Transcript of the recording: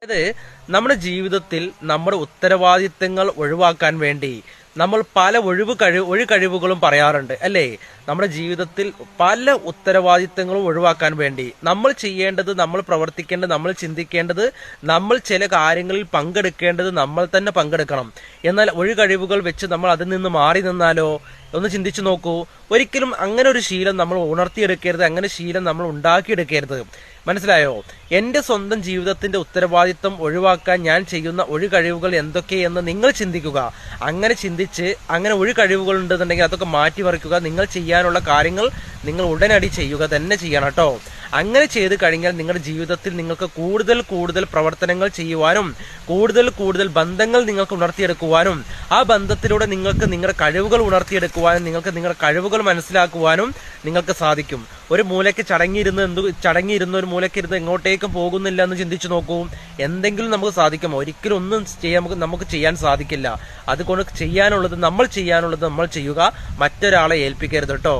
അതായത് നമ്മുടെ ജീവിതത്തിൽ നമ്മുടെ ഉത്തരവാദിത്തങ്ങൾ ഒഴിവാക്കാൻ വേണ്ടി നമ്മൾ പല ഒഴികഴിവുകളും പറയാറുണ്ട് അല്ലേ? നമ്മുടെ ജീവിതത്തിൽ പല ഉത്തരവാദിത്തങ്ങളും ഒഴിവാക്കാൻ വേണ്ടി നമ്മൾ ചെയ്യേണ്ടത്, നമ്മൾ പ്രവർത്തിക്കേണ്ടത്, നമ്മൾ ചിന്തിക്കേണ്ടത്, നമ്മൾ ചില കാര്യങ്ങളിൽ പങ്കെടുക്കേണ്ടത് നമ്മൾ തന്നെ പങ്കെടുക്കണം. എന്നാൽ ഒഴികഴിവുകൾ വെച്ച് നമ്മൾ അതിൽ നിന്ന് മാറി നിന്നാലോ? ഒന്ന് ചിന്തിച്ചു നോക്കൂ. ഒരിക്കലും അങ്ങനെ ഒരു ശീലം നമ്മൾ ഉണർത്തിയെടുക്കരുത്, അങ്ങനെ ശീലം നമ്മൾ ഉണ്ടാക്കിയെടുക്കരുത്. മനസ്സിലായോ? എന്റെ സ്വന്തം ജീവിതത്തിന്റെ ഉത്തരവാദിത്തം ഒഴിവാക്കാൻ ഞാൻ ചെയ്യുന്ന ഒഴികഴിവുകൾ എന്തൊക്കെയെന്ന് നിങ്ങൾ ചിന്തിക്കുക. അങ്ങനെ ചിന്തിച്ച് അങ്ങനെ ഒഴികഴിവുകൾ ഉണ്ടെന്നുണ്ടെങ്കിൽ അതൊക്കെ മാറ്റിമറിക്കുക. നിങ്ങൾ ചെയ്യാനുള്ള കാര്യങ്ങൾ നിങ്ങൾ ഉടനടി ചെയ്യുക തന്നെ ചെയ്യണം കേട്ടോ. അങ്ങനെ ചെയ്ത് കഴിഞ്ഞാൽ നിങ്ങളുടെ ജീവിതത്തിൽ നിങ്ങൾക്ക് കൂടുതൽ കൂടുതൽ പ്രവർത്തനങ്ങൾ ചെയ്യുവാനും കൂടുതൽ ബന്ധങ്ങൾ നിങ്ങൾക്ക് ഉണർത്തിയെടുക്കുവാനും ആ ബന്ധത്തിലൂടെ നിങ്ങൾക്ക് നിങ്ങളുടെ കഴിവുകൾ ഉണർത്തിയെടുക്കുവാനും നിങ്ങൾക്ക് നിങ്ങളുടെ കഴിവുകൾ മനസ്സിലാക്കുവാനും നിങ്ങൾക്ക് സാധിക്കും. ഒരു മൂലയ്ക്ക് ചടങ്ങിയിരുന്ന ഒരു മൂലയ്ക്കിരുന്ന് എങ്ങോട്ടേക്കും പോകുന്നില്ല എന്ന് ചിന്തിച്ചു നോക്കൂ. എന്തെങ്കിലും നമുക്ക് സാധിക്കും? ഒരിക്കലും ഒന്നും നമുക്ക് ചെയ്യാൻ സാധിക്കില്ല. അതുകൊണ്ട് നമ്മൾ ചെയ്യാനുള്ളത് നമ്മൾ ചെയ്യുക, മറ്റൊരാളെ ഏൽപ്പിക്കരുത് കേട്ടോ.